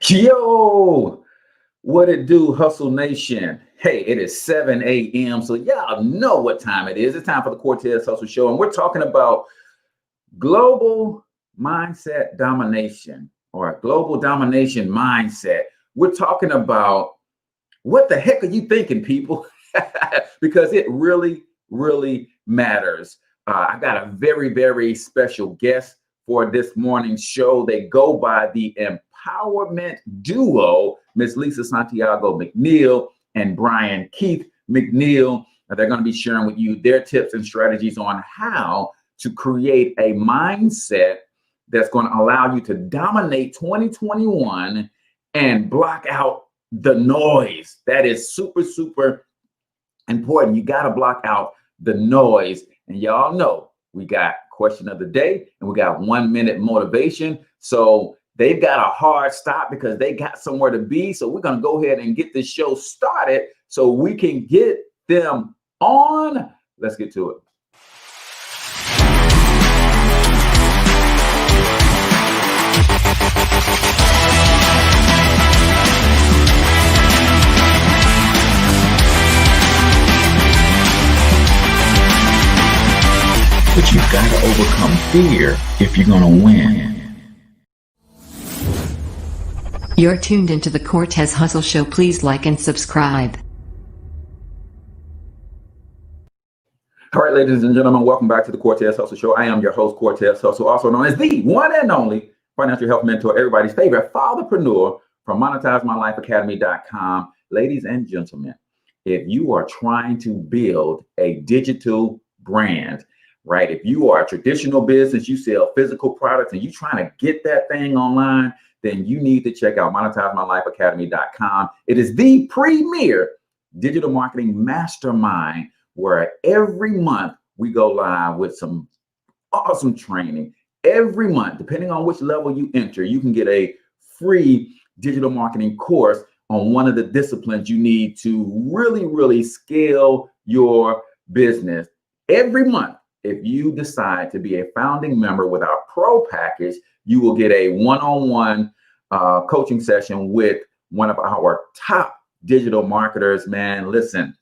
Yo, what it do, Hustle Nation? Hey, it is 7 a.m. So y'all know what time it is. It's time for the Cortez Hustle Show. And we're talking about global mindset domination or global domination mindset. We're talking about what the heck are you thinking, people? Because it really, really matters. I got a very, very special guest for this morning's show. They go by the empowerment duo, Miss Lisa Santiago McNeill and Brian Keith McNeill. They're going to be sharing with you their tips and strategies on how to create a mindset that's going to allow you to dominate 2021 and block out the noise. That is super, super important. You got to block out the noise. And y'all know we got question of the day and we got 1 minute motivation. So they've got a hard stop because they got somewhere to be. So we're going to go ahead and get this show started so we can get them on. Let's get to it. But you've got to overcome fear if you're going to win. You're tuned into the Cortez Hustle Show. Please like and subscribe. All right, ladies and gentlemen, welcome back to the Cortez Hustle Show. I am your host, Cortez Hustle, also known as the one and only financial health mentor, everybody's favorite fatherpreneur from MonetizeMyLifeAcademy.com. Ladies and gentlemen, if you are trying to build a digital brand, right? If you are a traditional business, you sell physical products and you're trying to get that thing online, then you need to check out MonetizeMyLifeAcademy.com. It is the premier digital marketing mastermind where every month we go live with some awesome training. Every month, depending on which level you enter, you can get a free digital marketing course on one of the disciplines you need to really, really scale your business. Every month, if you decide to be a founding member with our pro package, you will get a one-on-one coaching session with one of our top digital marketers. Man, listen,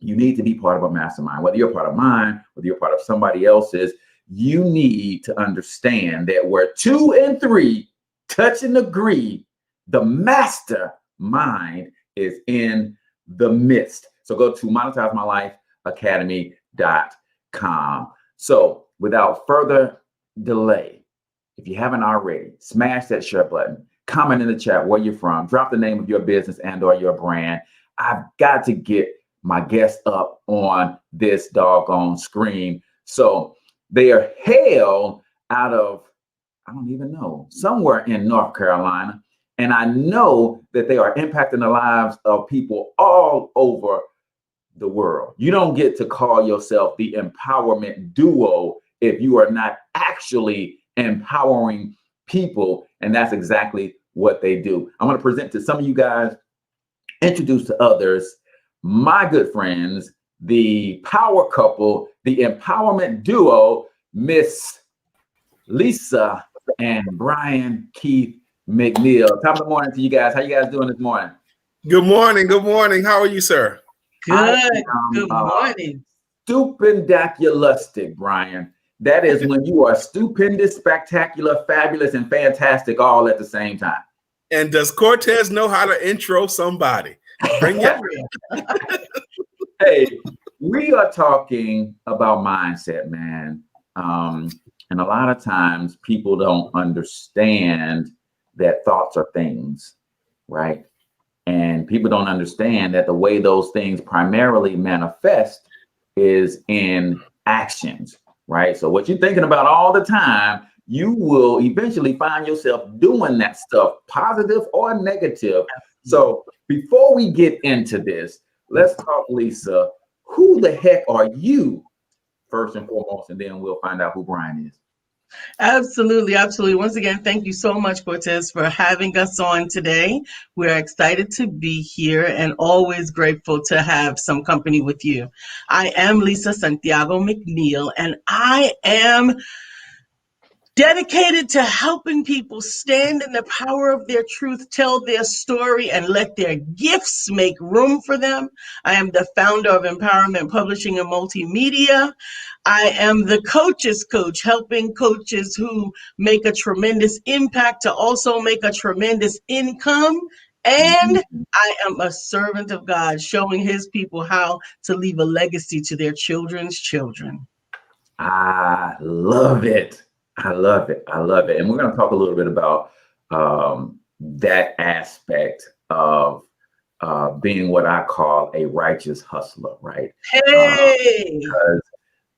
you need to be part of a mastermind. Whether you're part of mine, whether you're part of somebody else's, you need to understand that where 2 and 3 touch and agree, the mastermind is in the midst. So go to MonetizeMyLifeAcademy.com. So without further delay, if you haven't already, smash that share button, comment in the chat where you're from, drop the name of your business and or your brand. I've got to get my guests up on this doggone screen. So they are hailed out of, I don't even know, somewhere in North Carolina. And I know that they are impacting the lives of people all over the world. You don't get to call yourself the empowerment duo if you are not actually empowering people. And that's exactly what they do. I'm going to present to some of you guys, introduce to others, my good friends, the power couple, the empowerment duo, Miss Lisa and Brian Keith McNeill. Top of the morning to you guys. How you guys doing this morning? Good morning. Good morning. How are you, sir? Good. Good morning. Stupendaculistic, Brian. That is when you are stupendous, spectacular, fabulous, and fantastic all at the same time. And does Cortez know how to intro somebody? Bring it. Hey, we are talking about mindset, man. And a lot of times people don't understand that thoughts are things, right? And people don't understand that the way those things primarily manifest is in actions, right? So what you're thinking about all the time, you will eventually find yourself doing that stuff, positive or negative. So before we get into this, let's talk, Lisa. Who the heck are you, first and foremost, and then we'll find out who Brian is. Absolutely. Absolutely. Once again, thank you so much, Cortez, for having us on today. We're excited to be here and always grateful to have some company with you. I am Lisa Santiago McNeill, and I am dedicated to helping people stand in the power of their truth, tell their story, and let their gifts make room for them. I am the founder of Empowerment Publishing and Multimedia. I am the coach's coach, helping coaches who make a tremendous impact to also make a tremendous income. And I am a servant of God, showing his people how to leave a legacy to their children's children. I love it. I love it. I love it. And we're going to talk a little bit about that aspect of being what I call a righteous hustler, right? Hey! Because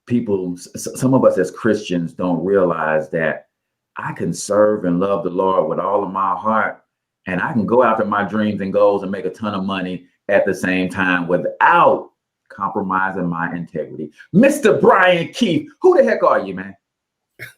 people, some of us as Christians don't realize that I can serve and love the Lord with all of my heart, and I can go after my dreams and goals and make a ton of money at the same time without compromising my integrity. Mr. Brian Keith, who the heck are you, man?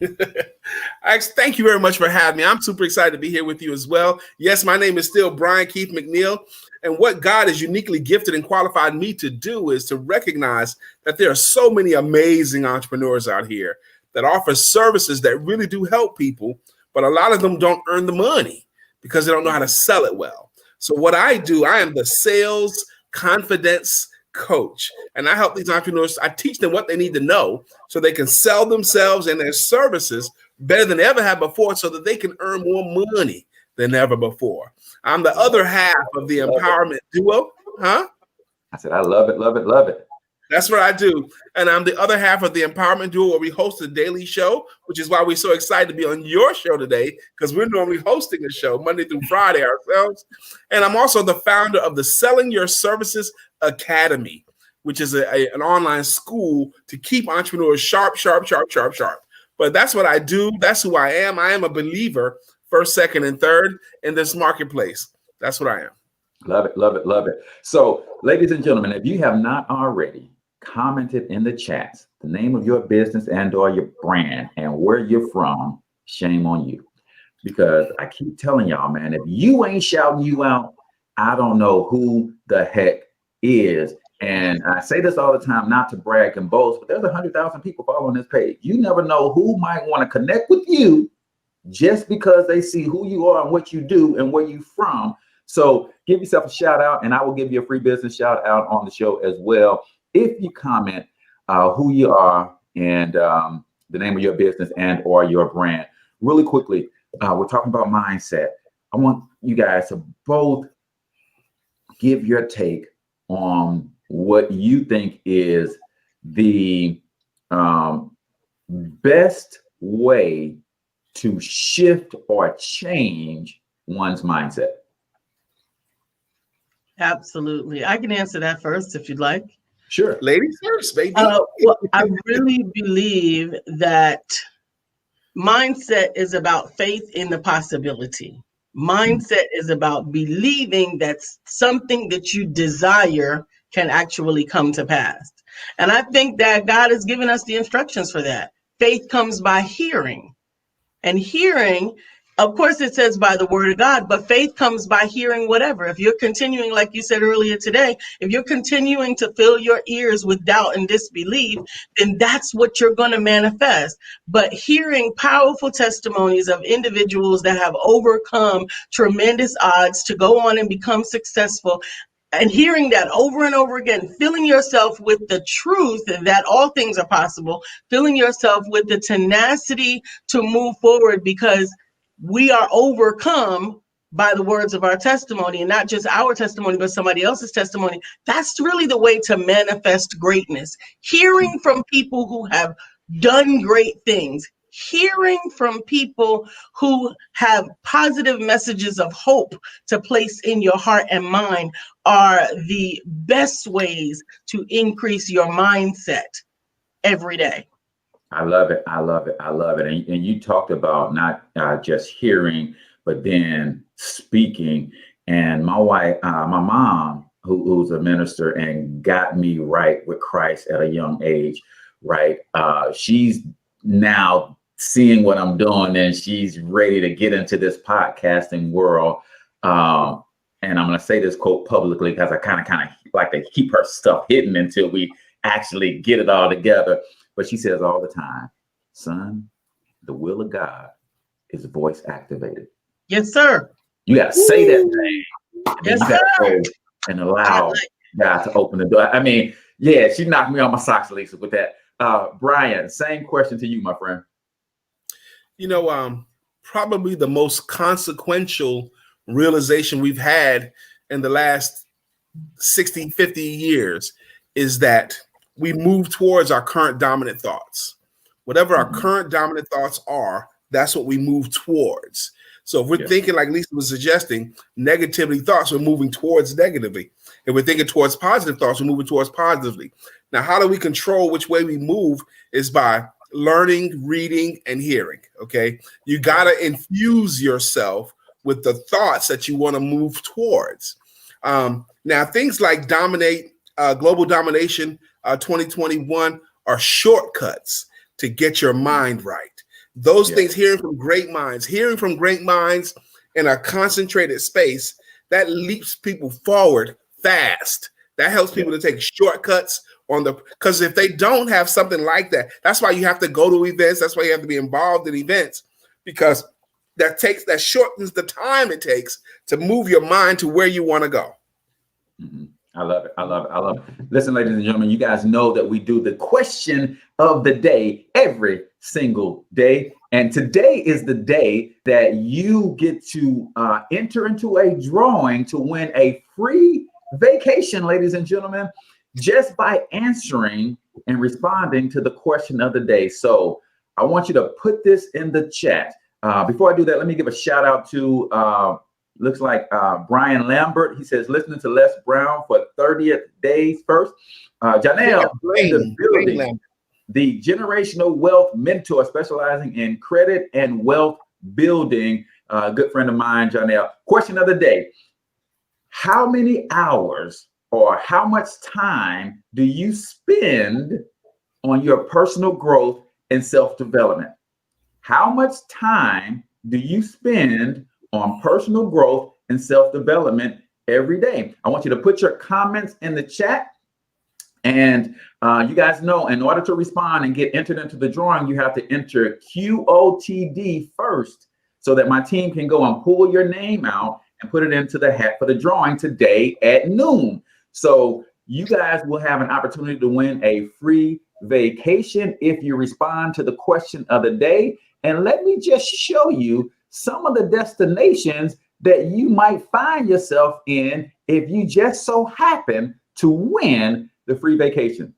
Thank you very much for having me. I'm super excited to be here with you as well. Yes, my name is still Brian Keith McNeill. And what God has uniquely gifted and qualified me to do is to recognize that there are so many amazing entrepreneurs out here that offer services that really do help people, but a lot of them don't earn the money because they don't know how to sell it well. So what I do, I am the sales confidence coach, and I help these entrepreneurs. I teach them what they need to know so they can sell themselves and their services better than they ever have before, so that they can earn more money than ever before. I'm the other half of the empowerment duo. I said, I love it, love it, love it. That's what I do. And I'm the other half of the empowerment duo, where we host a daily show, which is why we're so excited to be on your show today, because we're normally hosting a show Monday through Friday ourselves. And I'm also the founder of the Selling Your Services Academy, which is an online school to keep entrepreneurs sharp. But that's what I do. That's who I am. I am a believer, first, second, and third in this marketplace. That's what I am. Love it, love it, love it. So, ladies and gentlemen, if you have not already commented in the chats the name of your business and or your brand and where you're from, shame on you. Because I keep telling y'all, man, if you ain't shouting you out, I don't know who the heck is. And I say this all the time, not to brag and boast, but there's 100,000 people following this page. You never know who might want to connect with you just because they see who you are and what you do and where you're from. So give yourself a shout out, and I will give you a free business shout out on the show as well if you comment who you are and the name of your business and or your brand. Really quickly, we're talking about mindset. I want you guys to both give your take on what you think is the best way to shift or change one's mindset. Absolutely. I can answer that first if you'd like. Sure. Ladies first, baby. Well, I really believe that mindset is about faith in the possibility. Mindset is about believing that something that you desire can actually come to pass. And I think that God has given us the instructions for that. Faith comes by hearing. And hearing, of course, it says by the word of God, but faith comes by hearing whatever. If you're continuing, like you said earlier today, if you're continuing to fill your ears with doubt and disbelief, then that's what you're going to manifest. But hearing powerful testimonies of individuals that have overcome tremendous odds to go on and become successful, and hearing that over and over again, filling yourself with the truth that all things are possible, filling yourself with the tenacity to move forward, because we are overcome by the words of our testimony, and not just our testimony, but somebody else's testimony. That's really the way to manifest greatness. Hearing from people who have done great things, hearing from people who have positive messages of hope to place in your heart and mind are the best ways to increase your mindset every day. I love it. I love it. I love it. And you talked about not just hearing, but then speaking. And my wife, my mom, who's a minister and got me right with Christ at a young age, right? She's now seeing what I'm doing, and she's ready to get into this podcasting world. And I'm going to say this quote publicly because I kind of like to keep her stuff hidden until we actually get it all together. But she says all the time, son, the will of God is voice activated. Yes, sir. You got to say that thing. And then Yes, you got to sir. go and allow God to open the door. I mean, yeah, she knocked me on my socks, Lisa, with that. Brian, same question to you, my friend. You know, probably the most consequential realization we've had in the last 60, 50 years is that we move towards our current dominant thoughts. Whatever our current dominant thoughts are, that's what we move towards. So if we're thinking, like Lisa was suggesting, negativity thoughts, we're moving towards negatively. If we're thinking towards positive thoughts, we're moving towards positively. Now, how do we control which way we move is by learning, reading, and hearing, okay? You got to infuse yourself with the thoughts that you want to move towards. Now, things like Global Domination 2021 are shortcuts to get your mind right. Those things, hearing from great minds in a concentrated space, that leaps people forward fast. That helps people to take shortcuts because if they don't have something like that, that's why you have to go to events. That's why you have to be involved in events, because that shortens the time it takes to move your mind to where you want to go. Mm-hmm. I love it. I love it. I love it. Listen, ladies and gentlemen, you guys know that we do the question of the day every single day. And today is the day that you get to enter into a drawing to win a free vacation, ladies and gentlemen, just by answering and responding to the question of the day. So I want you to put this in the chat. Before I do that, let me give a shout out to looks like Brian Lambert. He says, listening to Les Brown for 30th days first. Janelle, in the building, the generational wealth mentor specializing in credit and wealth building. Good friend of mine, Janelle. Question of the day. How many hours or how much time do you spend on your personal growth and self-development? How much time do you spend on personal growth and self-development every day? I want you to put your comments in the chat. And you guys know, in order to respond and get entered into the drawing, you have to enter QOTD first so that my team can go and pull your name out and put it into the hat for the drawing today at noon. So you guys will have an opportunity to win a free vacation if you respond to the question of the day. And let me just show you some of the destinations that you might find yourself in if you just so happen to win the free vacation.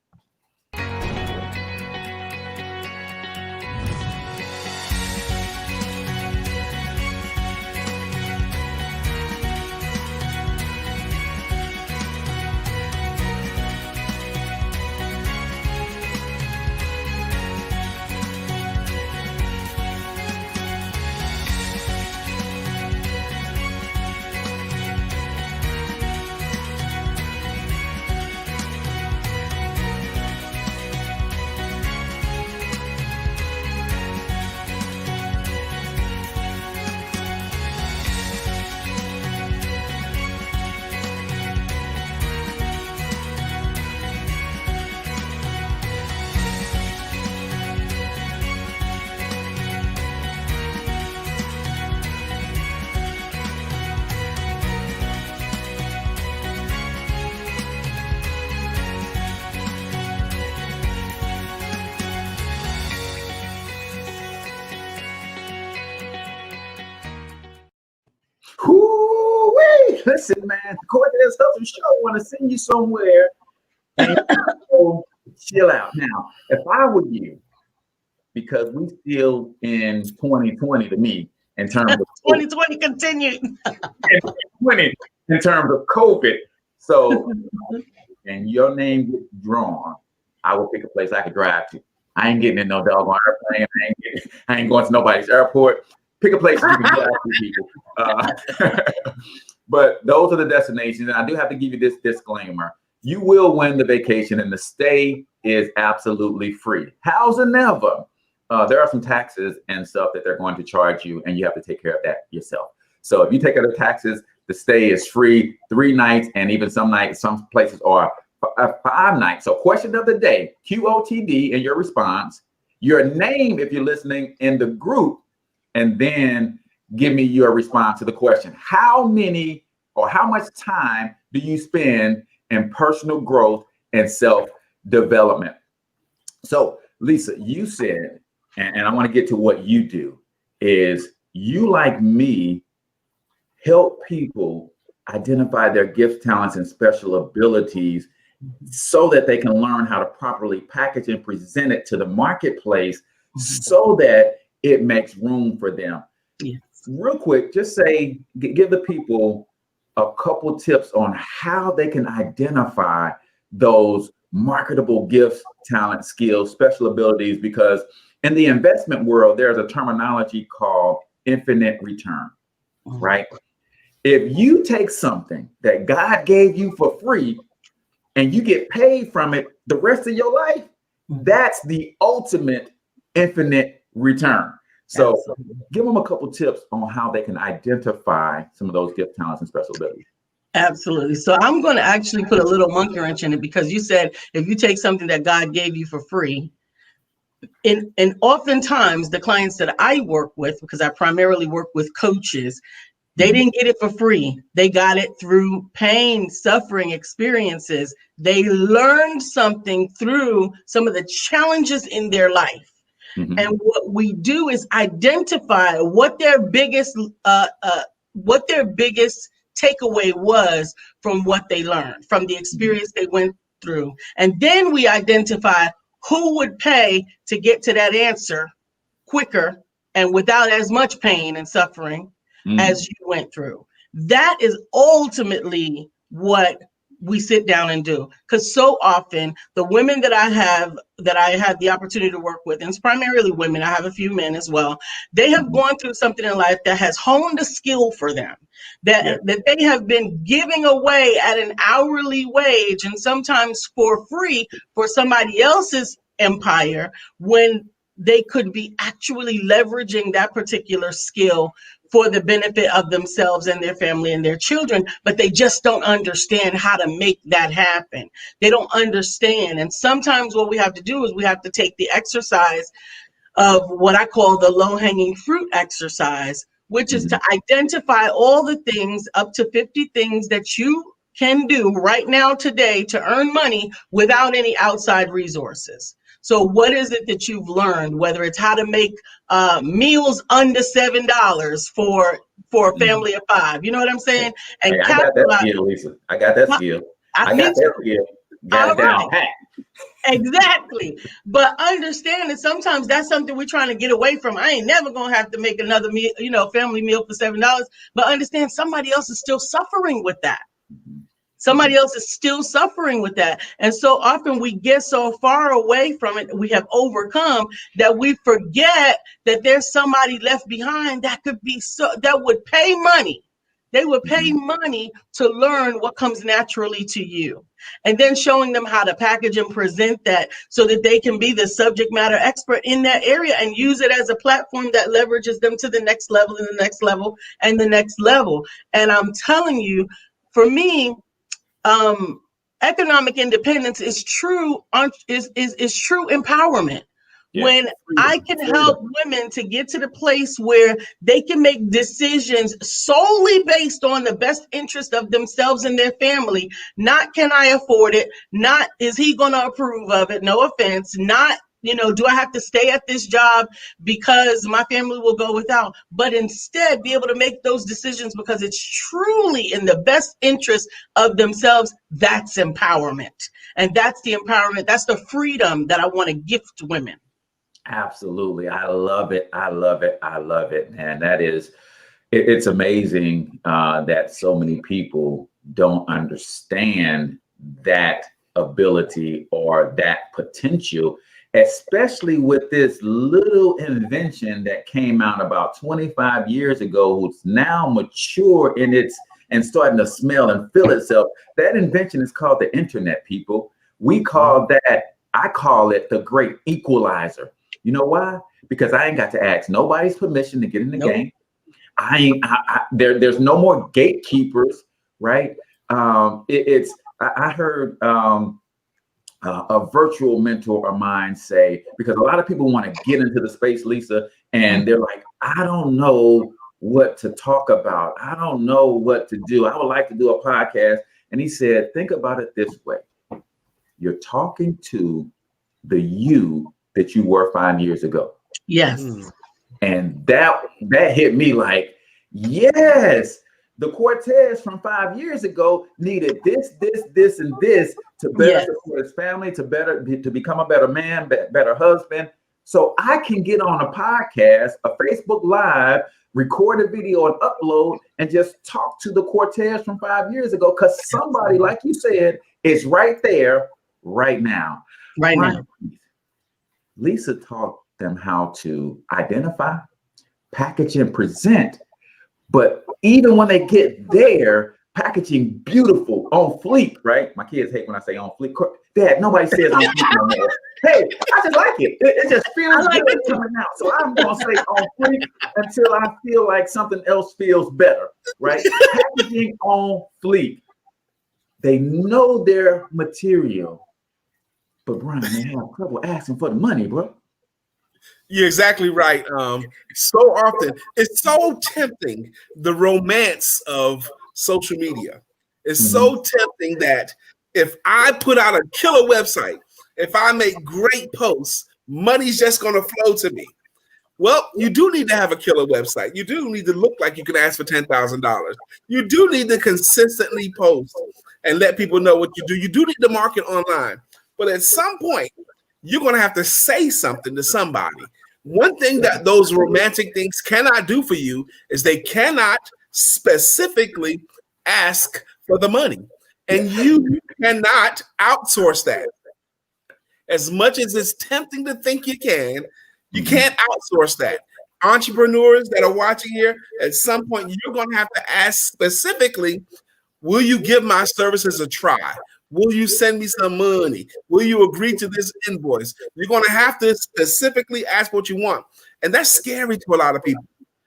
Whoo-wee. Listen, man, Cortez Hustle Show want to send you somewhere and chill out. Now, if I were you, because we still in 2020 to me, in terms of 2020 continued. in terms of COVID. So, and your name gets drawn, I will pick a place I could drive to. I ain't getting in no doggone airplane. I ain't going to nobody's airport. Pick a place where you can drive to people. But those are the destinations. And I do have to give you this disclaimer. You will win the vacation and the stay is absolutely free. How's it never? There are some taxes and stuff that they're going to charge you, and you have to take care of that yourself. So if you take care of the taxes, the stay is free 3 nights, and even some nights, some places are 5 nights. So question of the day, QOTD in your response, your name if you're listening in the group, and then give me your response to the question. How many or how much time do you spend in personal growth and self-development? So, Lisa, you said, and I want to get to what you do, is you, like me, help people identify their gifts, talents, and special abilities so that they can learn how to properly package and present it to the marketplace so that it makes room for them. Yes. Real quick, just say, give the people a couple tips on how they can identify those marketable gifts, talent, skills, special abilities, because in the investment world, there's a terminology called infinite return, right? If you take something that God gave you for free and you get paid from it the rest of your life, that's the ultimate infinite return. So absolutely. Give them a couple tips on how they can identify some of those gift, talents, and special abilities. Absolutely. So I'm going to actually put a little monkey wrench in it, because you said if you take something that God gave you for free, and oftentimes the clients that I work with, because I primarily work with coaches, they didn't get it for free. They got it through pain, suffering, experiences. They learned something through some of the challenges in their life. And what we do is identify what their biggest takeaway was from what they learned, from the experience they went through. And then we identify who would pay to get to that answer quicker and without as much pain and suffering as you went through. That is ultimately what we sit down and do. Because so often the women that I have the opportunity to work with, and it's primarily women, I have a few men as well, they have gone through something in life that has honed a skill for them, that they have been giving away at an hourly wage and sometimes for free for somebody else's empire, when they could be actually leveraging that particular skill for the benefit of themselves and their family and their children, but they just don't understand how to make that happen. They don't understand. And sometimes what we have to do is we have to take the exercise of what I call the low-hanging fruit exercise, which is to identify all the things, up to 50 things that you can do right now today to earn money without any outside resources. So what is it that you've learned, whether it's how to make meals under $7 for a family of 5? You know what I'm saying? And hey, I got that skill, Lisa. I got that skill. I got that skill. Got it down pat. Exactly. But understand that sometimes that's something we're trying to get away from. I ain't never going to have to make another meal, family meal for $7. But understand somebody else is still suffering with that. Somebody else is still suffering with that. And so often we get so far away from it, we have overcome, that we forget that there's somebody left behind that would pay money. They would pay money to learn what comes naturally to you. And then showing them how to package and present that so that they can be the subject matter expert in that area and use it as a platform that leverages them to the next level and the next level and the next level. And I'm telling you, for me, economic independence is true empowerment. Yes. When I can help women to get to the place where they can make decisions solely based on the best interest of themselves and their family, not can I afford it, not is he going to approve of it, no offense, not do I have to stay at this job because my family will go without, but instead be able to make those decisions because it's truly in the best interest of themselves. That's empowerment. And that's the empowerment. That's the freedom that I want to gift women. Absolutely. I love it. I love it. I love it. And that is, it's amazing that so many people don't understand that ability or that potential, especially with this little invention that came out about 25 years ago, who's now mature in its and starting to smell and feel itself. That invention is called the internet, people. I call it the great equalizer. You know why? Because I ain't got to ask nobody's permission to get in the game. There's no more gatekeepers, right? I heard a virtual mentor of mine say, because a lot of people want to get into the space, Lisa, and they're like, I don't know what to talk about. I don't know what to do. I would like to do a podcast. And he said, think about it this way. You're talking to the you that you were 5 years ago. Yes. And that hit me like, yes, the Cortez from 5 years ago needed this, and this to better support his family, to become a better man, better husband. So I can get on a podcast, a Facebook Live, record a video and upload and just talk to the Cortez from 5 years ago, because somebody, like you said, is right there, right now. Right now. Lisa taught them how to identify, package, and present. But even when they get there, packaging beautiful, on fleek, right? My kids hate when I say on fleek. Dad, nobody says on fleek no more. Hey, I just like it. It just feels good coming out. So I'm going to say on fleek until I feel like something else feels better, right? Packaging on fleek. They know their material, but Brian, they have trouble asking for the money, bro. You're exactly right. So often, it's so tempting, the romance of social media. It's so tempting that if I put out a killer website, if I make great posts, money's just going to flow to me. Well, you do need to have a killer website. You do need to look like you can ask for $10,000. You do need to consistently post and let people know what you do. You do need to market online. But at some point, you're going to have to say something to somebody. One thing that those romantic things cannot do for you is they cannot specifically ask for the money. And you cannot outsource that. As much as it's tempting to think you can't outsource that. Entrepreneurs that are watching here, at some point, you're going to have to ask specifically, will you give my services a try? Will you send me some money? Will you agree to this invoice? You're going to have to specifically ask what you want. And that's scary to a lot of people.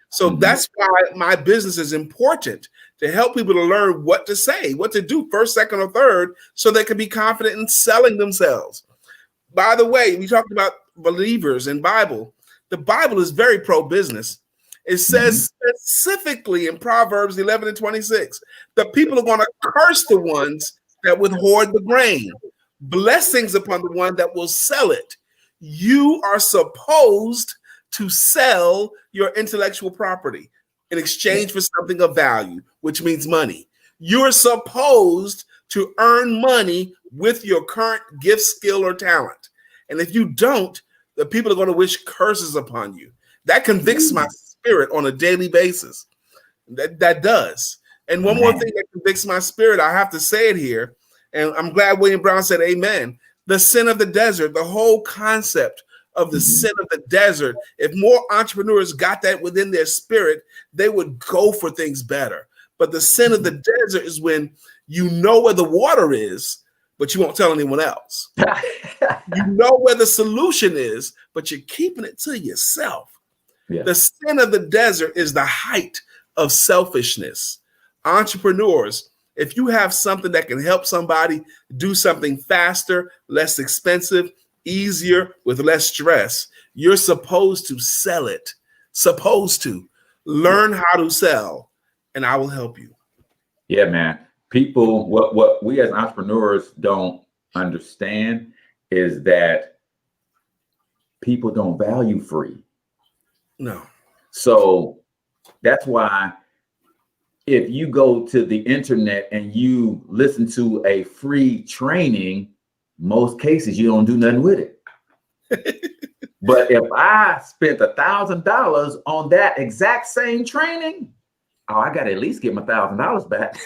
So that's why my business is important, to help people to learn what to say, what to do first, second, or third, so they can be confident in selling themselves. By the way, we talked about believers in Bible. The Bible is very pro-business. It says specifically in Proverbs 11:26, the people are going to curse the ones that would hoard the grain, blessings upon the one that will sell it. You are supposed to sell your intellectual property in exchange for something of value, which means money. You're supposed to earn money with your current gift, skill, or talent. And if you don't, the people are going to wish curses upon you. That convicts my spirit on a daily basis. That does. And one more thing that convicts my spirit, I have to say it here, and I'm glad William Brown said amen. The sin of the desert, the whole concept of the sin of the desert, if more entrepreneurs got that within their spirit, they would go for things better. But the sin of the desert is when you know where the water is, but you won't tell anyone else. You know where the solution is, but you're keeping it to yourself. Yeah. The sin of the desert is the height of selfishness. Entrepreneurs, if you have something that can help somebody do something faster, less expensive, easier, with less stress, you're supposed to sell it. Supposed to. Learn how to sell, and I will help you. Yeah, man. People, what we as entrepreneurs don't understand is that people don't value free. No. So that's why if you go to the internet and you listen to a free training, most cases you don't do nothing with it. But if I spent $1,000 on that exact same training, I got to at least get my $1,000 back.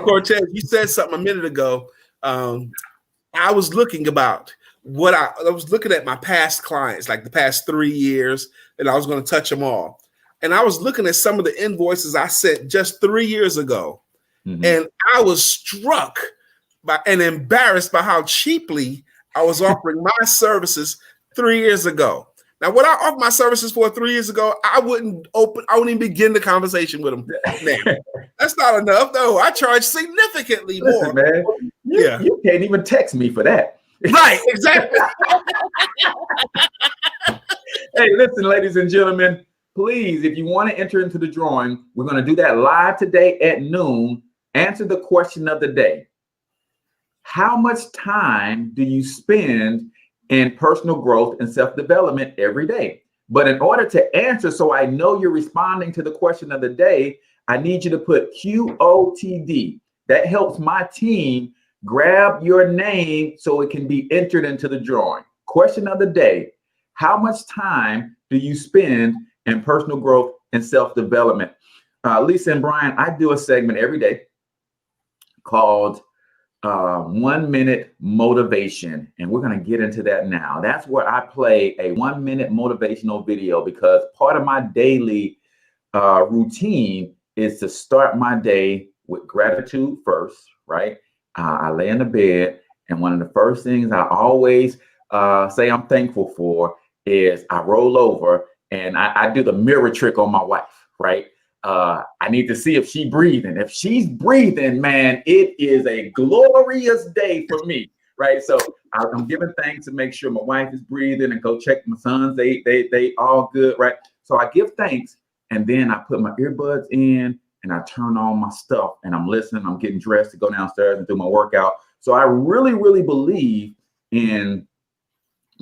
Cortez, you said something a minute ago. I was looking about what I was looking at my past clients, like the past 3 years, and I was going to touch them all. And I was looking at some of the invoices I sent just 3 years ago. And I was struck by and embarrassed by how cheaply I was offering my services 3 years ago. Now, what I offered my services for 3 years ago, I wouldn't even begin the conversation with them. Now, that's not enough, though. I charge significantly more. Man, you can't even text me for that. Right, exactly. Hey, listen, ladies and gentlemen, please, if you want to enter into the drawing, we're going to do that live today at noon. Answer the question of the day. How much time do you spend in personal growth and self-development every day? But in order to answer, so I know you're responding to the question of the day, I need you to put QOTD. That helps my team grab your name so it can be entered into the drawing. Question of the day. How much time do you spend in personal growth and self-development? Lisa and Brian, I do a segment every day called 1 minute motivation. And we're going to get into that now. That's where I play a 1 minute motivational video because part of my daily routine is to start my day with gratitude first, right? I lay in the bed, and one of the first things I always say I'm thankful for is I roll over and I do the mirror trick on my wife, right? I need to see if she's breathing. If she's breathing, man, it is a glorious day for me, right? So I'm giving thanks to make sure my wife is breathing and go check my sons. They all good, right? So I give thanks, and then I put my earbuds in and I turn on my stuff and I'm listening. I'm getting dressed to go downstairs and do my workout. So I really, really believe in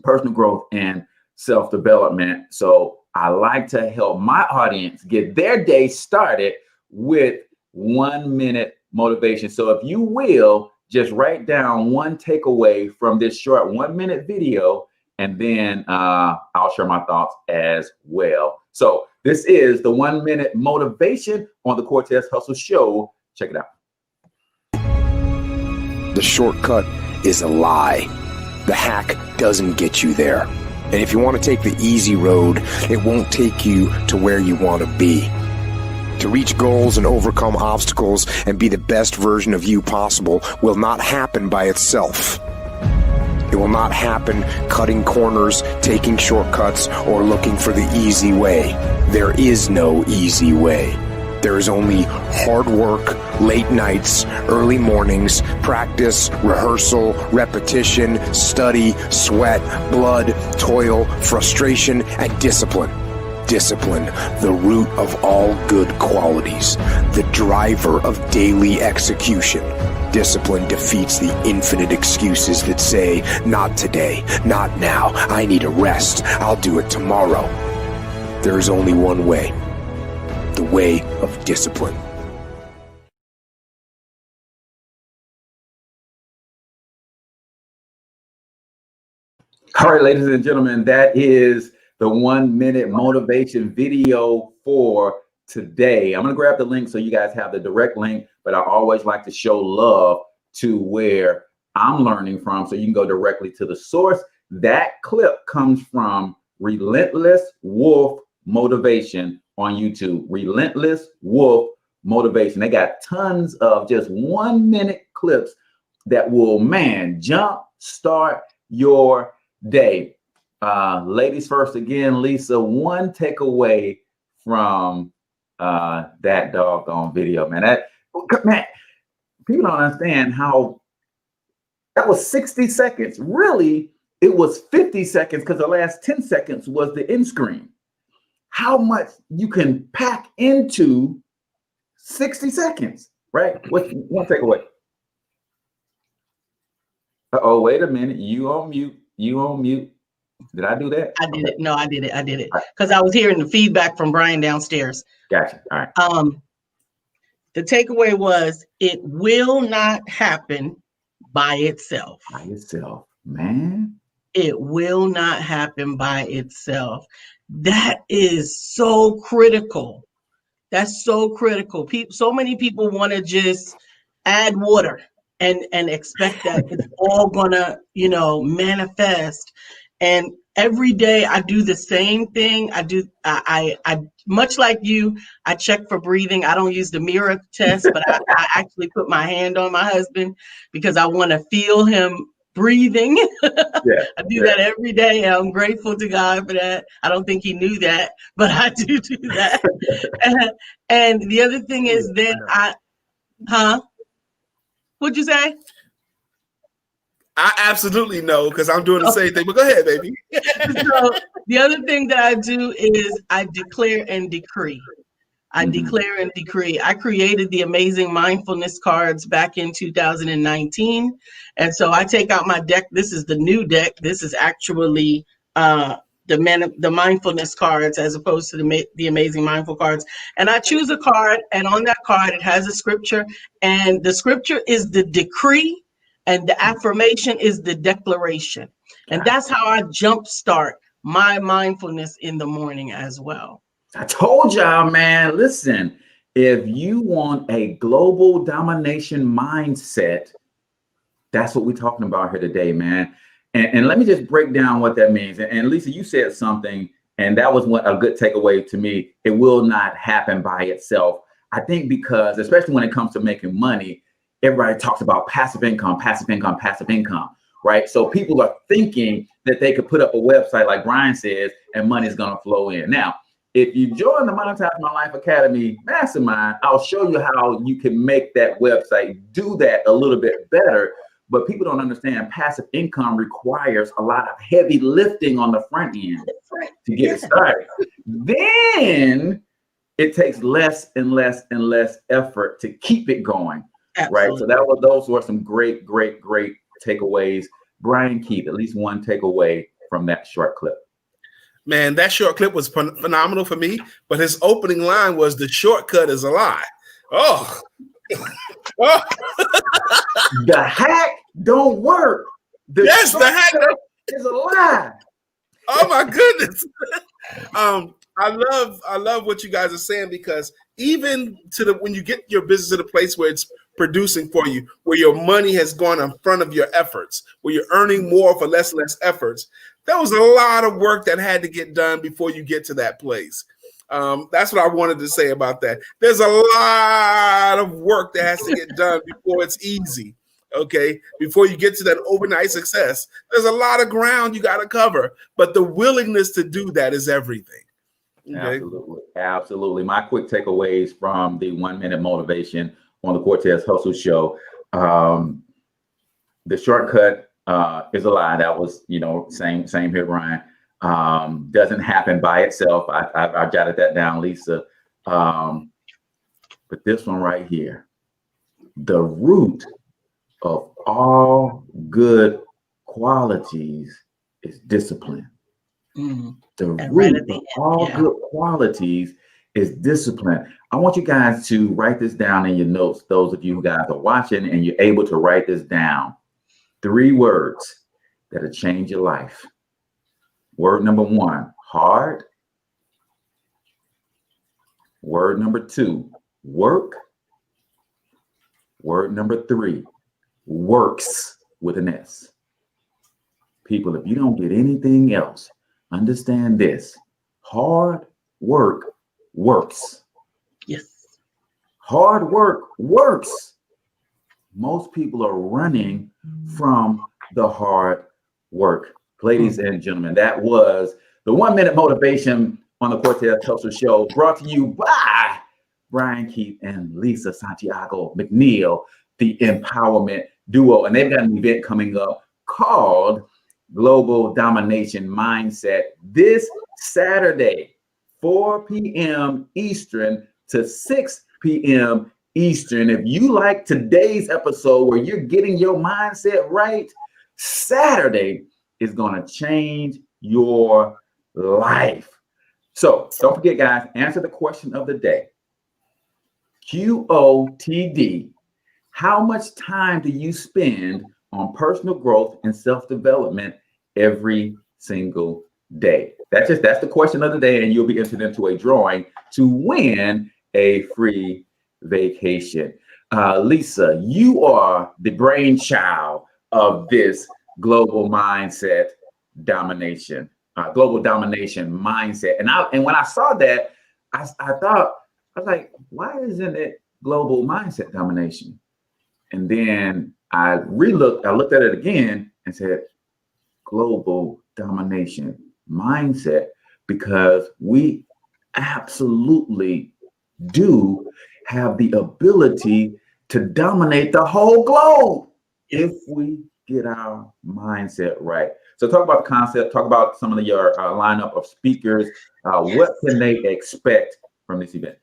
personal growth and self-development. So I like to help my audience get their day started with 1 minute motivation. So if you will, just write down one takeaway from this short 1 minute video, and then I'll share my thoughts as well. So this is the 1 minute motivation on the Cortez Hustle Show. Check it out. The shortcut is a lie. The hack doesn't get you there. And if you want to take the easy road, it won't take you to where you want to be. To reach goals and overcome obstacles and be the best version of you possible will not happen by itself. It will not happen cutting corners, taking shortcuts, or looking for the easy way. There is no easy way. There is only hard work, late nights, early mornings, practice, rehearsal, repetition, study, sweat, blood, toil, frustration, and discipline. Discipline, the root of all good qualities, the driver of daily execution. Discipline defeats the infinite excuses that say, not today, not now, I need a rest, I'll do it tomorrow. There is only one way, the way of discipline. All right, ladies and gentlemen, that is the 1 minute motivation video for today. I'm going to grab the link so you guys have the direct link, but I always like to show love to where I'm learning from so you can go directly to the source. That clip comes from Relentless Wolf Motivation on YouTube. Relentless Wolf Motivation. They got tons of just 1 minute clips that will, man, jump start your day. Ladies first again, Lisa, one takeaway from that doggone video, man. Man, people don't understand how that was 60 seconds. Really, it was 50 seconds because the last 10 seconds was the end screen. How much you can pack into 60 seconds, right? What's one takeaway? Oh, wait a minute. You on mute. You on mute. Did I do that? I did it. No, I did it. Because I was hearing the feedback from Brian downstairs. Gotcha. All right. The takeaway was it will not happen by itself. By itself, man. It will not happen by itself. That is so critical. That's so critical. So many people want to just add water and expect that it's all gonna, manifest. And every day I do the same thing. I much like you, I check for breathing. I don't use the mirror test, but I actually put my hand on my husband because I want to feel him breathing. Yeah, I do that every day. And I'm grateful to God for that. I don't think he knew that, but I do that. And the other thing is then What'd you say? I absolutely know because I'm doing the same thing. But go ahead, baby. So the other thing that I do is I declare and decree. I declare and decree. I created the amazing mindfulness cards back in 2019. And so I take out my deck. This is the new deck. This is actually the mindfulness cards as opposed to the amazing mindful cards. And I choose a card, and on that card, it has a scripture. And the scripture is the decree, and the affirmation is the declaration. And that's how I jumpstart my mindfulness in the morning as well. I told y'all, man, listen, if you want a global domination mindset, that's what we're talking about here today, man. And let me just break down what that means. And Lisa, you said something, and that was a good takeaway to me. It will not happen by itself. I think because, especially when it comes to making money, everybody talks about passive income, right? So people are thinking that they could put up a website like Brian says, and money is going to flow in. Now, if you join the Monetize My Life Academy Mastermind, I'll show you how you can make that website do that a little bit better. But people don't understand passive income requires a lot of heavy lifting on the front end to get it started. Then it takes less and less and less effort to keep it going. Absolutely. Right. So those were some great takeaways. Brian Keith, at least one takeaway from that short clip. Man, that short clip was phenomenal for me, but his opening line was, "The shortcut is a lie." Oh. The hack don't work. The hack is a lie. Oh my goodness. I love what you guys are saying, because even when you get your business to the place where it's producing for you, where your money has gone in front of your efforts, where you're earning more for less efforts, there was a lot of work that had to get done before you get to that place. That's what I wanted to say about that. There's a lot of work that has to get done before it's easy. Okay, before you get to that overnight success, there's a lot of ground you got to cover, but the willingness to do that is everything. Okay? Absolutely. My quick takeaways from the 1 minute motivation on the Cortez Hustle Show. The shortcut is a lie. That was, same here, Ryan. Doesn't happen by itself. I jotted that down, Lisa. But this one right here, the root of all good qualities is discipline. The root of all good qualities is discipline. I want you guys to write this down in your notes. Those of you who guys are watching and you're able to write this down. 3 words that'll change your life. Word number 1, hard. Word number 2, work. Word number 3, works with an S. People, if you don't get anything else, understand this. Hard work works. Yes. Hard work works. Most people are running from the hard work. Ladies and gentlemen, that was the 1 minute motivation on the Cortez Hustle Show, brought to you by Brian Keith and Lisa Santiago McNeill, the empowerment duo. And they've got an event coming up called Global Domination Mindset this Saturday, 4 p.m. Eastern to 6 p.m. Eastern. If you like today's episode where you're getting your mindset right, Saturday is going to change your life. So don't forget, guys, answer the question of the day. QOTD. How much time do you spend on personal growth and self-development every single day? That's the question of the day, and you'll be entered into a drawing to win a free vacation. Lisa, you are the brainchild of this global mindset domination, global domination mindset. And when I saw that, I thought, I was like, why isn't it global mindset domination? And then I looked at it again and said, global domination mindset, because we absolutely do have the ability to dominate the whole globe if we get our mindset right. So talk about the concept, talk about some of your lineup of speakers. What can they expect from this event?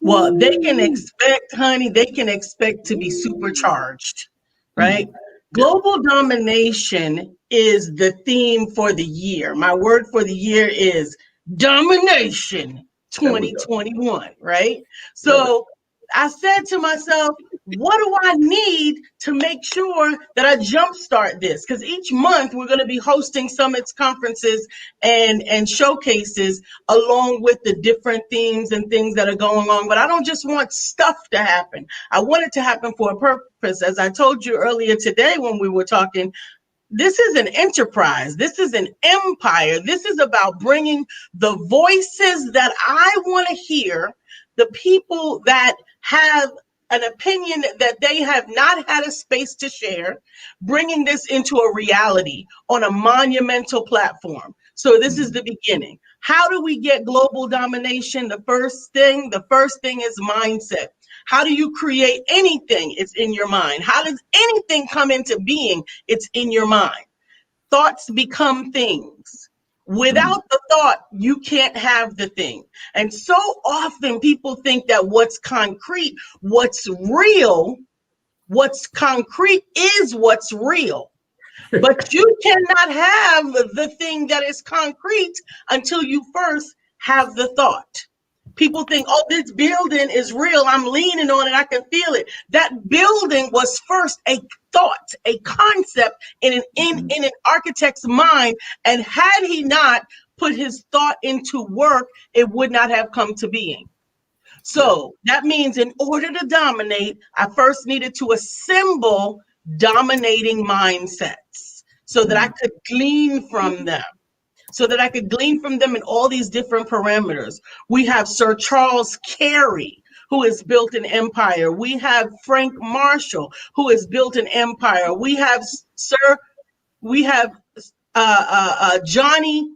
Well, they can expect, honey, they can expect to be supercharged, right? Global domination is the theme for the year. My word for the year is domination 2021, right? So I said to myself, what do I need to make sure that I jumpstart this? Because each month we're going to be hosting summits, conferences, and showcases along with the different themes and things that are going on. But I don't just want stuff to happen. I want it to happen for a purpose. As I told you earlier today when we were talking, this is an enterprise. This is an empire. This is about bringing the voices that I want to hear, the people that have an opinion that they have not had a space to share, bringing this into a reality on a monumental platform. So this is the beginning. How do we get global domination? The first thing is mindset. How do you create anything? It's in your mind. How does anything come into being? It's in your mind. Thoughts become things. Without the thought, you can't have the thing. And so often people think that what's concrete, what's real, what's concrete is what's real. But you cannot have the thing that is concrete until you first have the thought. People think, oh, this building is real. I'm leaning on it. I can feel it. That building was first a thought, a concept in an architect's mind. And had he not put his thought into work, it would not have come to being. So that means in order to dominate, I first needed to assemble dominating mindsets so that I could glean from them. In all these different parameters. We have Sir Charles Carey, who has built an empire. We have Frank Marshall, who has built an empire. We have Johnny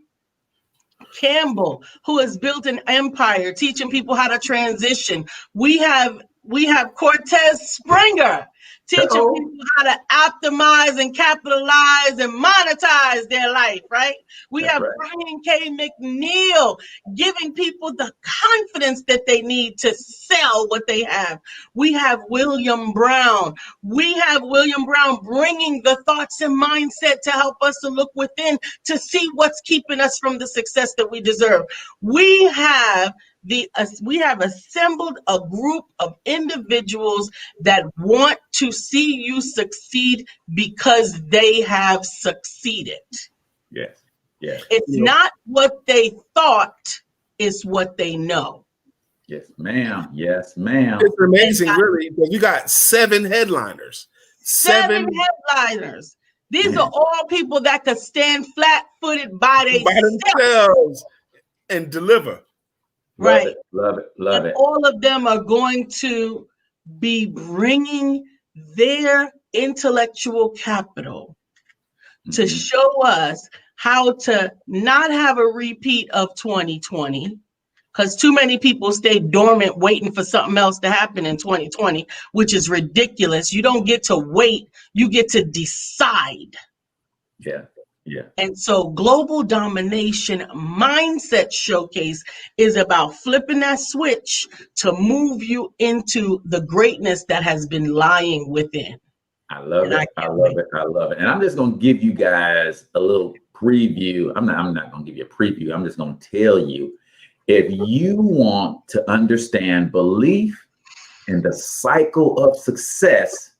Campbell, who has built an empire, teaching people how to transition. We have Cortez Springer, teaching people how to optimize and capitalize and monetize their life, right? We have Brian K. McNeill giving people the confidence that they need to sell what they have. We have William Brown. Bringing the thoughts and mindset to help us to look within to see what's keeping us from the success that we deserve. We have assembled a group of individuals that want to see you succeed because they have succeeded. Yes. It's not what they thought, it's what they know. Yes, ma'am. It's amazing, really. You got 7 headliners. Seven headliners. These are all people that could stand flat-footed by themselves and deliver. Right. Love it. All of them are going to be bringing their intellectual capital to show us how to not have a repeat of 2020, because too many people stay dormant waiting for something else to happen in 2020, which is ridiculous. You don't get to wait, you get to decide. Yeah. And so Global Domination Mindset Showcase is about flipping that switch to move you into the greatness that has been lying within. I love it. And I'm just going to give you guys a little preview. I'm not going to give you a preview. I'm just going to tell you, if you want to understand belief in the cycle of success,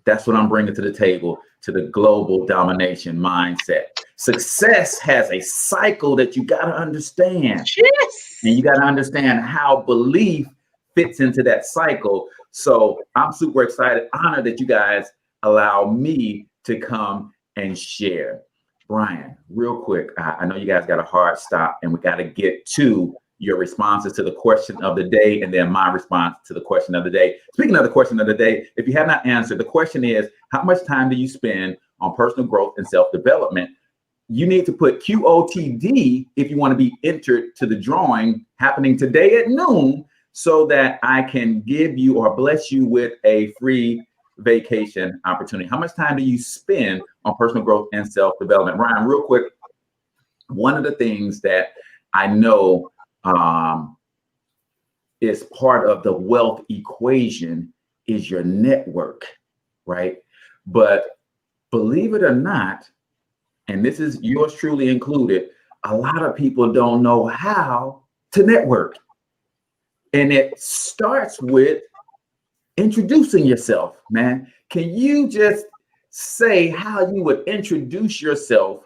that's what I'm bringing to the table, to the Global Domination Mindset. Success has a cycle that you got to understand. Yes. And you got to understand how belief fits into that cycle. So I'm super excited, honored that you guys allow me to come and share. Brian, real quick, I know you guys got a hard stop and we got to get to your responses to the question of the day and then my response to the question of the day. Speaking of the question of the day, if you have not answered, the question is, how much time do you spend on personal growth and self-development? You need to put QOTD if you want to be entered to the drawing happening today at noon, so that I can give you or bless you with a free vacation opportunity? How much time do you spend on personal growth and self-development? Ryan, real quick, one of the things that I know is part of the wealth equation is your network, right? But believe it or not, and this is yours truly included, a lot of people don't know how to network. And it starts with introducing yourself, man. Can you just say how you would introduce yourself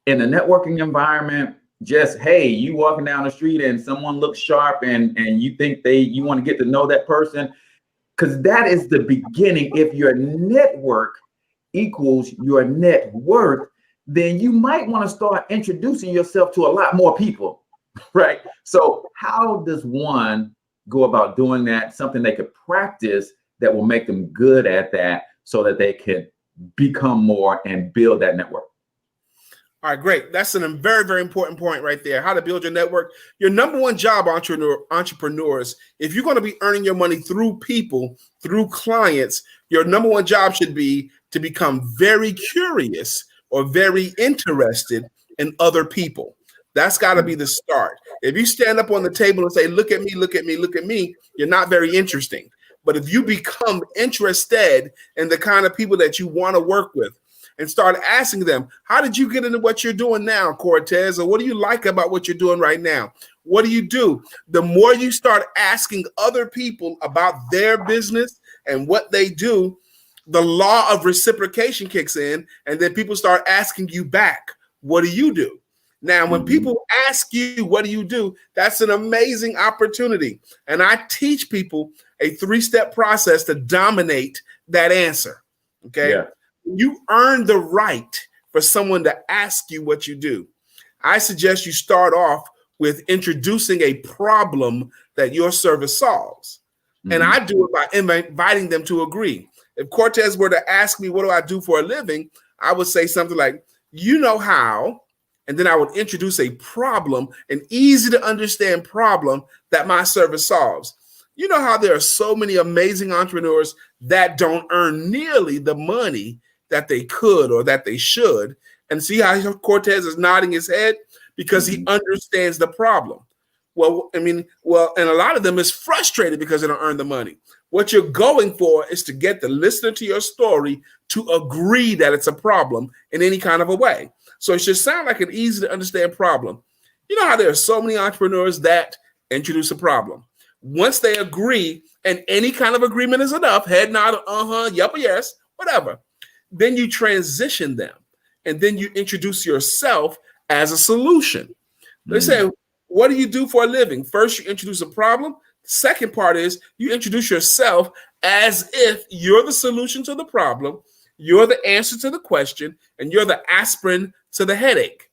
in a networking environment? Just, hey, you walking down the street and someone looks sharp and you think you want to get to know that person, because that is the beginning. If your network equals your net worth, then you might want to start introducing yourself to a lot more people, right? So how does one go about doing that? Something they could practice that will make them good at that so that they can become more and build that network. All right, great. That's a very, very important point right there. How to build your network. Your number one job, entrepreneurs, if you're going to be earning your money through people, through clients, your number one job should be to become very curious or very interested in other people. That's got to be the start. If you stand up on the table and say, look at me, look at me, look at me, you're not very interesting. But if you become interested in the kind of people that you want to work with, and start asking them, how did you get into what you're doing now, Cortez? Or what do you like about what you're doing right now? What do you do? The more you start asking other people about their business and what they do, the law of reciprocation kicks in, and then people start asking you back, what do you do? Now, when people ask you, what do you do? That's an amazing opportunity. And I teach people a 3-step process to dominate that answer. Okay. Yeah. You earn the right for someone to ask you what you do. I suggest you start off with introducing a problem that your service solves. And I do it by inviting them to agree. If Cortez were to ask me, what do I do for a living? I would say something like, you know how, and then I would introduce a problem, an easy to understand problem that my service solves. You know how there are so many amazing entrepreneurs that don't earn nearly the money that they could or that they should. And see how Cortez is nodding his head? Because he understands the problem. Well, and a lot of them is frustrated because they don't earn the money. What you're going for is to get the listener to your story to agree that it's a problem in any kind of a way. So it should sound like an easy to understand problem. You know how there are so many entrepreneurs that introduce a problem. Once they agree, and any kind of agreement is enough, head nod, yep or yes, whatever. Then you transition them, and then you introduce yourself as a solution. They say, what do you do for a living? First, you introduce a problem. Second part is you introduce yourself as if you're the solution to the problem, you're the answer to the question, and you're the aspirin to the headache.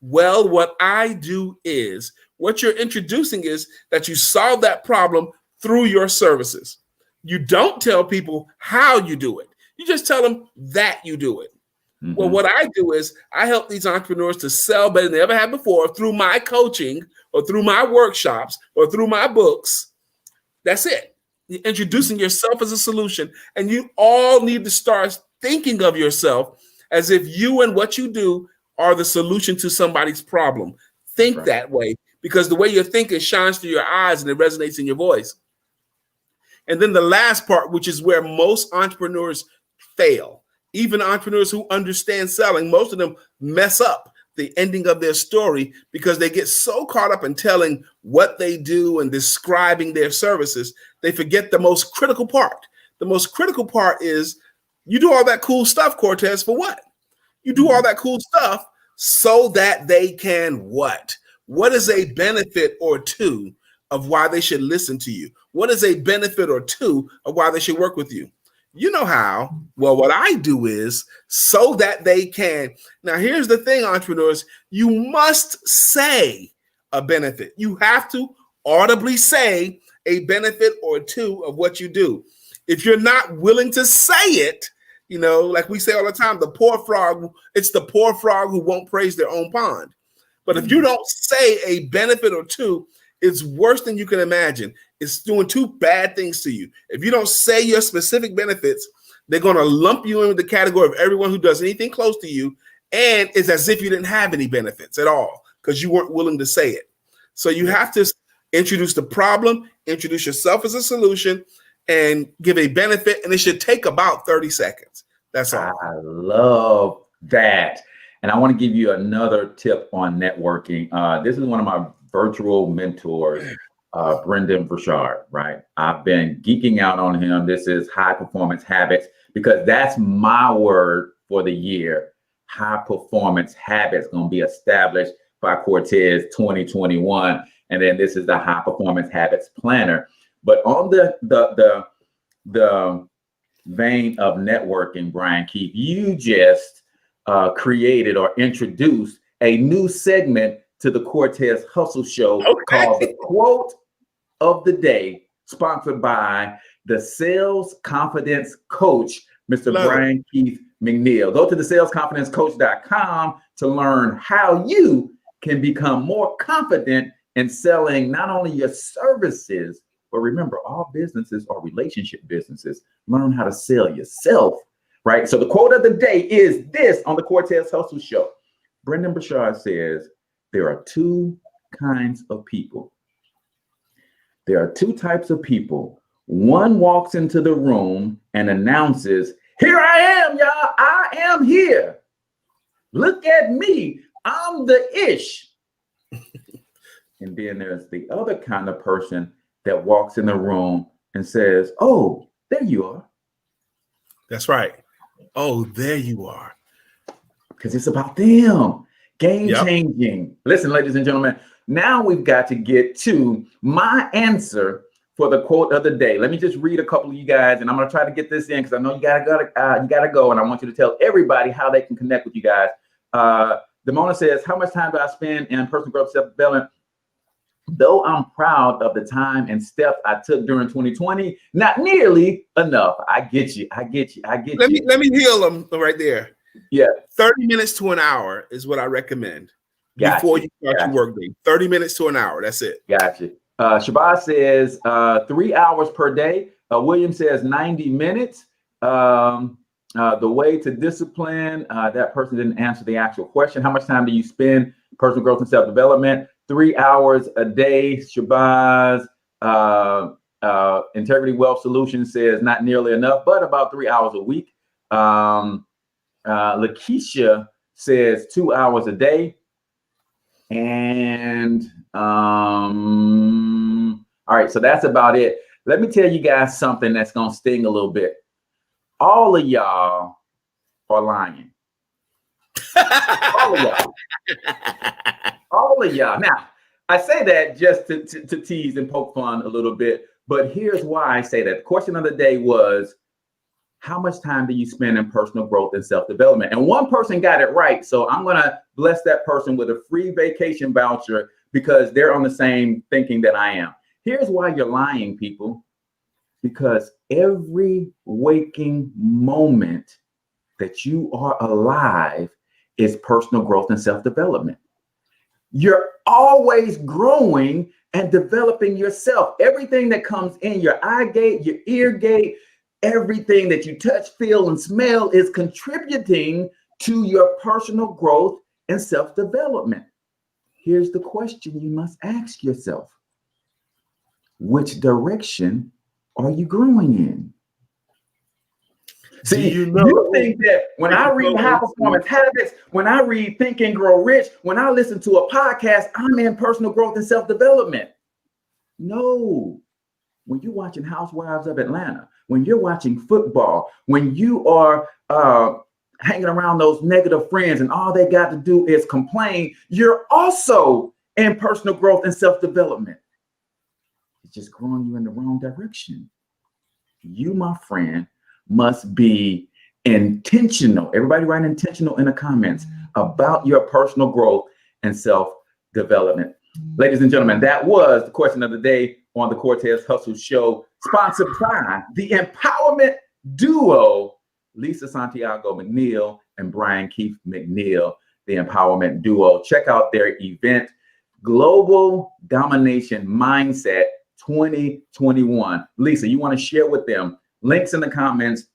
Well, what I do is, what you're introducing is that you solve that problem through your services. You don't tell people how you do it. You just tell them that you do it. Well, what I do is I help these entrepreneurs to sell better than they ever had before through my coaching or through my workshops or through my books. That's it. You're introducing yourself as a solution, and you all need to start thinking of yourself as if you and what you do are the solution to somebody's problem. Think that way, because the way you're thinking shines through your eyes and it resonates in your voice. And then the last part, which is where most entrepreneurs fail. Even entrepreneurs who understand selling, most of them mess up the ending of their story because they get so caught up in telling what they do and describing their services, they forget the most critical part. The most critical part is you do all that cool stuff, Cortez, for what? You do all that cool stuff so that they can what? What is a benefit or two of why they should listen to you? What is a benefit or two of why they should work with you? You know how? Well, what I do is so that they can. Now, here's the thing, entrepreneurs. You must say a benefit. You have to audibly say a benefit or two of what you do. If you're not willing to say it, you know, like we say all the time, it's the poor frog who won't praise their own pond. But if you don't say a benefit or two, it's worse than you can imagine. It's doing two bad things to you. If you don't say your specific benefits, They're going to lump you in with the category of everyone who does anything close to you. And it's as if you didn't have any benefits at all because you weren't willing to say it. So you have to introduce the problem, introduce yourself as a solution, and give a benefit. And it should take about 30 seconds. That's all. I love that. And I want to give you another tip on networking. This is one of my virtual mentors, Brendan Burchard, right? I've been geeking out on him. This is high performance habits because that's my word for the year. High performance habits going to be established by Cortez 2021. And then this is the high performance habits planner. But on the vein of networking, Brian Keith, you just created or introduced a new segment to the Cortez Hustle Show called the Quote of the Day, sponsored by the Sales Confidence Coach, Mr. Brian Keith McNeill. Go to the salesconfidencecoach.com to learn how you can become more confident in selling not only your services, but remember, all businesses are relationship businesses. Learn how to sell yourself, right? So the quote of the day is this on the Cortez Hustle Show. Brendan Burchard says, there are two kinds of people. There are two types of people. One walks into the room and announces, here I am, y'all. I am here. Look at me. I'm the ish. And then there's the other kind of person that walks in the room and says, oh, there you are. That's right. Oh, there you are. Because it's about them. Game changing. Listen, ladies and gentlemen, now we've got to get to my answer for the quote of the day. Let me just read a couple of you guys, and I'm going to try to get this in because I know you gotta go, and I want you to tell everybody how they can connect with you guys. Demona says, how much time do I spend in personal growth self-development? Though I'm proud of the time and steps I took during 2020, not nearly enough. I get you. Let me heal them right there. Yeah. 30 minutes to an hour is what I recommend before you start your workday. 30 minutes to an hour. That's it. Gotcha. Shabazz says 3 hours per day. William says 90 minutes. The way to discipline, that person didn't answer the actual question. How much time do you spend personal growth and self-development? 3 hours a day. Shabazz, Integrity Wealth Solutions says not nearly enough, but about 3 hours a week. Lakeisha says 2 hours a day. And all right, so that's about it. Let me tell you guys something that's gonna sting a little bit. All of y'all are lying. All of y'all. All of y'all. Now, I say that just to tease and poke fun a little bit, but here's why I say that. The question of the day was, how much time do you spend in personal growth and self-development? And one person got it right. So I'm going to bless that person with a free vacation voucher because they're on the same thinking that I am. Here's why you're lying, people. Because every waking moment that you are alive is personal growth and self-development. You're always growing and developing yourself. Everything that comes in your eye gate, your ear gate, everything that you touch, feel, and smell is contributing to your personal growth and self-development. Here's the question you must ask yourself. Which direction are you growing in? See, you think that when I read High Performance Habits, when I read Think and Grow Rich, when I listen to a podcast, I'm in personal growth and self-development. No. When you're watching Housewives of Atlanta, when you're watching football, when you are hanging around those negative friends and all they got to do is complain, you're also in personal growth and self-development. It's just growing you in the wrong direction. You, my friend, must be intentional. Everybody write intentional in the comments about your personal growth and self-development. Ladies and gentlemen, that was the question of the day on the Cortez Hustle Show, sponsored by the empowerment duo, Lisa Santiago McNeill and Brian Keith McNeill, the empowerment duo. Check out their event, Global Domination Mindset 2021. Lisa, you want to share with them links in the comments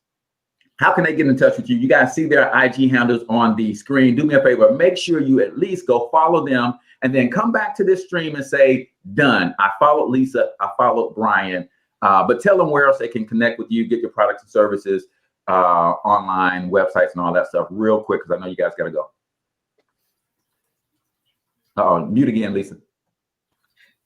how can they get in touch with you? You guys see their IG handles on the screen. Do me a favor, make sure you at least go follow them and then come back to this stream and say, done. I followed Lisa, I followed Brian, but tell them where else they can connect with you, get your products and services, online websites and all that stuff real quick, because I know you guys got to go. Mute again, Lisa.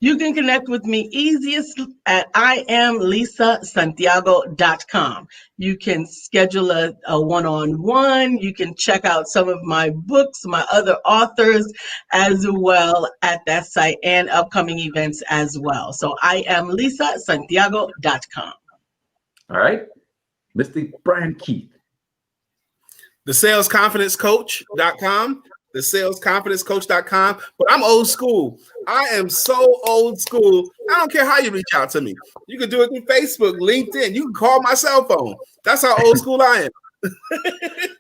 You can connect with me easiest at IamLisaSantiago.com. You can schedule a one-on-one. You can check out some of my books, my other authors as well at that site, and upcoming events as well. So IamLisaSantiago.com. All right. Mr. Brian Keith. TheSalesConfidenceCoach.com. TheSalesConfidenceCoach.com. But I'm old school. I am so old school. I don't care how you reach out to me. You can do it through Facebook, LinkedIn. You can call my cell phone. That's how old school I am.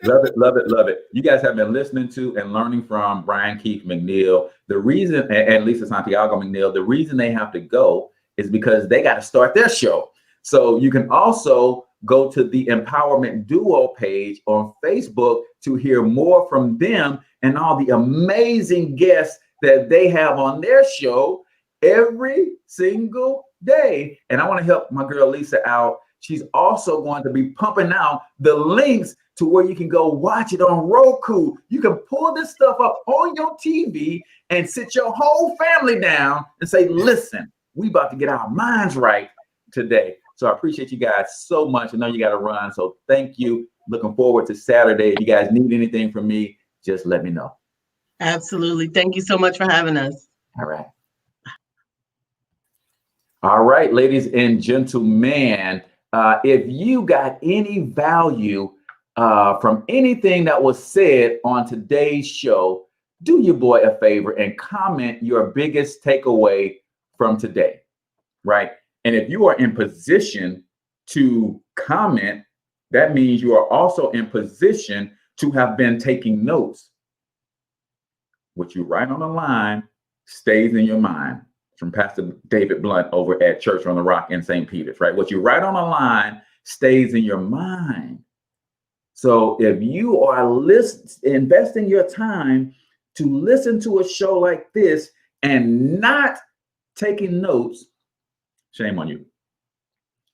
Love it, love it, love it. You guys have been listening to and learning from Brian Keith McNeill. The reason, and Lisa Santiago McNeill, the reason they have to go is because they got to start their show. So you can also go to the Empowerment Duo page on Facebook to hear more from them and all the amazing guests that they have on their show every single day. And I want to help my girl Lisa out. She's also going to be pumping out the links to where you can go watch it on Roku. You can pull this stuff up on your TV and sit your whole family down and say, listen, we about to get our minds right today. So I appreciate you guys so much. I know you got to run. So thank you. Looking forward to Saturday. If you guys need anything from me, just let me know. Absolutely. Thank you so much for having us. All right. All right, ladies and gentlemen, if you got any value from anything that was said on today's show, do your boy a favor and comment your biggest takeaway from today, right? And if you are in position to comment, that means you are also in position to have been taking notes. What you write on the line stays in your mind. From Pastor David Blunt over at Church on the Rock in St. Peter's, right? What you write on the line stays in your mind. So if you are investing your time to listen to a show like this and not taking notes, shame on you.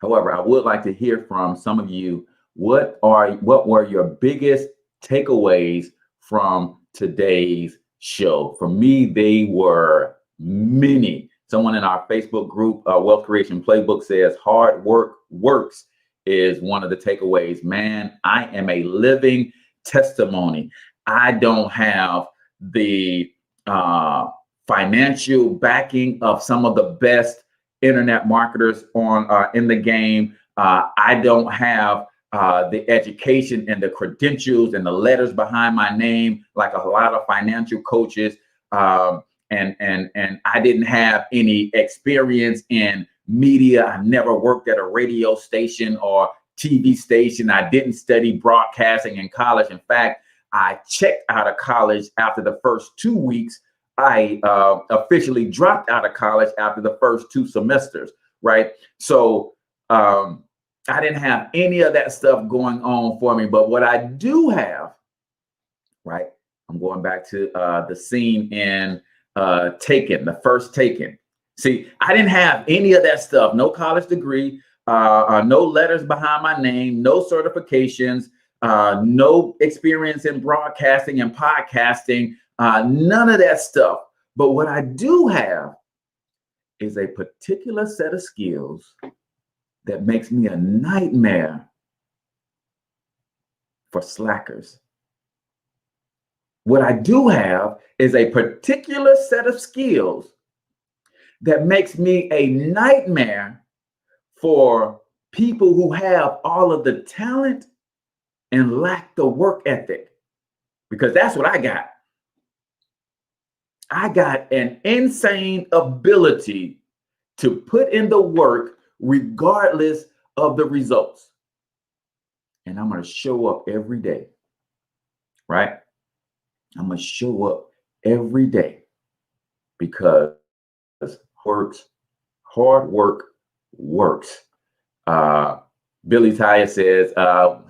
However, I would like to hear from some of you. What were your biggest takeaways from today's show? For me, they were many. Someone in our Facebook group, Wealth Creation Playbook, says hard work works is one of the takeaways. Man, I am a living testimony. I don't have the financial backing of some of the best internet marketers in the game. I don't have the education and the credentials and the letters behind my name like a lot of financial coaches. And I didn't have any experience in media. I never worked at a radio station or TV station. I didn't study broadcasting in college. In fact, I checked out of college after the first 2 weeks. I officially dropped out of college after the first 2 semesters, right? So I didn't have any of that stuff going on for me. But what I do have, right? I'm going back to the scene in Taken, the first Taken. See, I didn't have any of that stuff. No college degree, no letters behind my name, no certifications, no experience in broadcasting and podcasting, none of that stuff. But what I do have is a particular set of skills that makes me a nightmare for slackers. What I do have is a particular set of skills that makes me a nightmare for people who have all of the talent and lack the work ethic, because that's what I got. I got an insane ability to put in the work regardless of the results. And I'm going to show up every day, right? I'm going to show up every day because hard work works. Billy Tyre says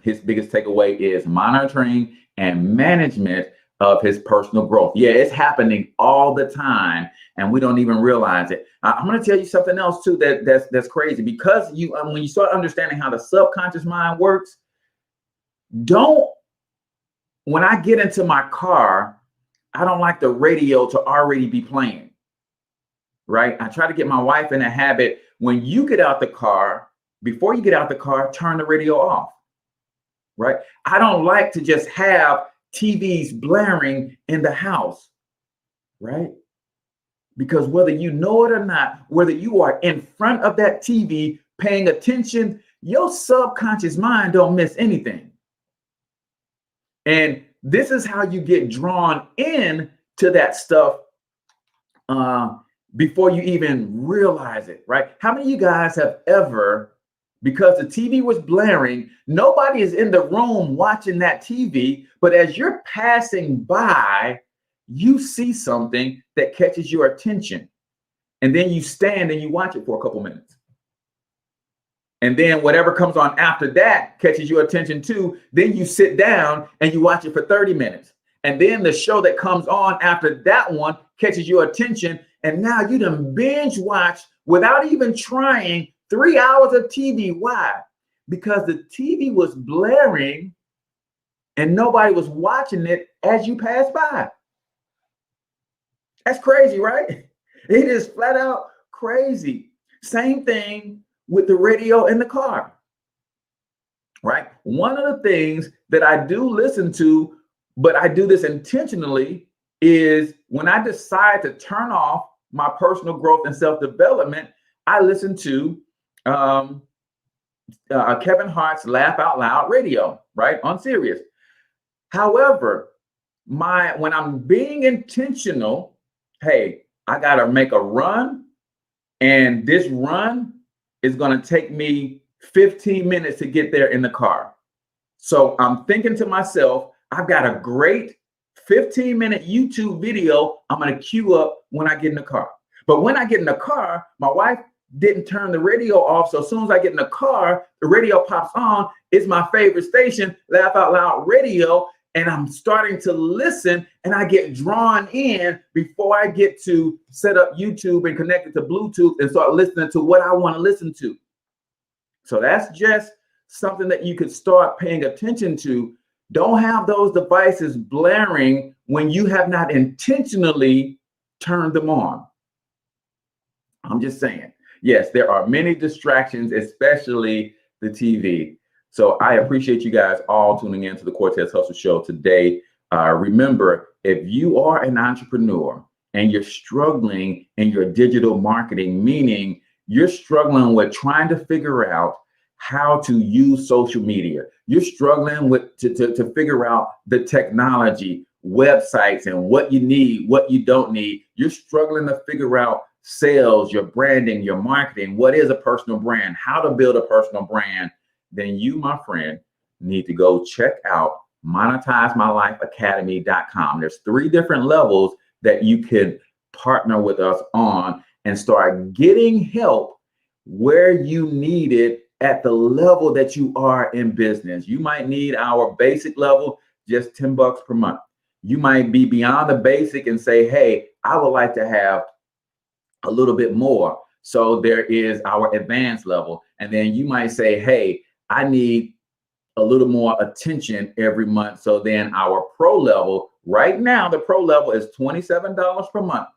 his biggest takeaway is monitoring and management of his personal growth. Yeah, it's happening all the time, and we don't even realize it. I'm going to tell you something else too that's crazy, because when you start understanding how the subconscious mind works, when I get into my car, I don't like the radio to already be playing, right? I try to get my wife in a habit. When you get out the car, before you get out the car, turn the radio off, right? I don't like to just have TVs blaring in the house, right? Because whether you know it or not, whether you are in front of that TV paying attention, your subconscious mind don't miss anything. And this is how you get drawn in to that stuff before you even realize it, right? How many of you guys have ever, because the TV was blaring, nobody is in the room watching that TV, but as you're passing by, you see something that catches your attention, and then you stand and you watch it for a couple minutes. And then whatever comes on after that catches your attention too. Then you sit down and you watch it for 30 minutes. And then the show that comes on after that one catches your attention. And now you done binge watch without even trying 3 hours of TV. Why? Because the TV was blaring and nobody was watching it as you passed by. That's crazy, right? It is flat out crazy. Same thing with the radio in the car, right? One of the things that I do listen to, but I do this intentionally, is when I decide to turn off my personal growth and self-development, I listen to Kevin Hart's Laugh Out Loud radio, right, on Sirius. However, when I'm being intentional, hey, I got to make a run, and this run is going to take me 15 minutes to get there in the car. So I'm thinking to myself, I've got a great 15-minute YouTube video I'm going to queue up when I get in the car. But when I get in the car, my wife didn't turn the radio off. So as soon as I get in the car, the radio pops on. It's my favorite station, Laugh Out Loud Radio. And I'm starting to listen, and I get drawn in before I get to set up YouTube and connect it to Bluetooth and start listening to what I want to listen to. So that's just something that you could start paying attention to. Don't have those devices blaring when you have not intentionally turned them on. I'm just saying, yes, there are many distractions, especially the TV. So I appreciate you guys all tuning in to the Cortez Hustle Show today. Remember, if you are an entrepreneur and you're struggling in your digital marketing, meaning you're struggling with trying to figure out how to use social media, you're struggling with to figure out the technology, websites, and what you need, what you don't need, you're struggling to figure out sales, your branding, your marketing, what is a personal brand, how to build a personal brand, then you, my friend, need to go check out MonetizeMyLifeAcademy.com. There's 3 different levels that you can partner with us on and start getting help where you need it at the level that you are in business. You might need our basic level, just $10 per month. You might be beyond the basic and say, hey, I would like to have a little bit more. So there is our advanced level. And then you might say, hey, I need a little more attention every month. So then our pro level, right now, the pro level is $27 per month,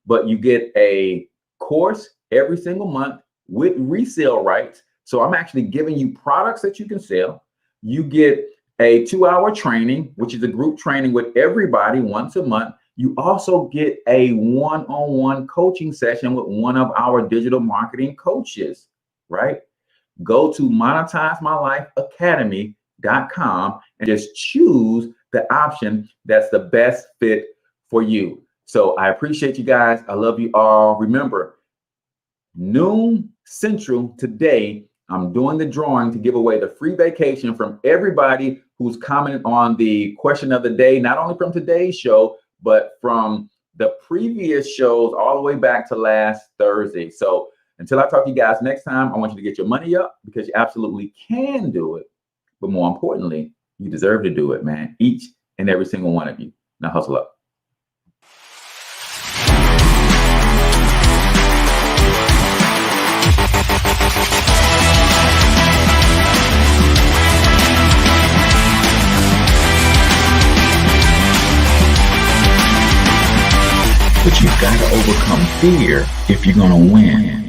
but you get a course every single month with resale rights. So I'm actually giving you products that you can sell. You get a 2-hour training, which is a group training with everybody once a month. You also get a one-on-one coaching session with one of our digital marketing coaches, right? Go to MonetizeMyLifeAcademy.com and just choose the option that's the best fit for you. So I appreciate you guys. I love you all. Remember, noon Central today, I'm doing the drawing to give away the free vacation from everybody who's commented on the question of the day, not only from today's show, but from the previous shows all the way back to last Thursday. So Until I talk to you guys next time, I want you to get your money up because you absolutely can do it. But more importantly, you deserve to do it, man. Each and every single one of you. Now hustle up. But you've got to overcome fear if you're going to win.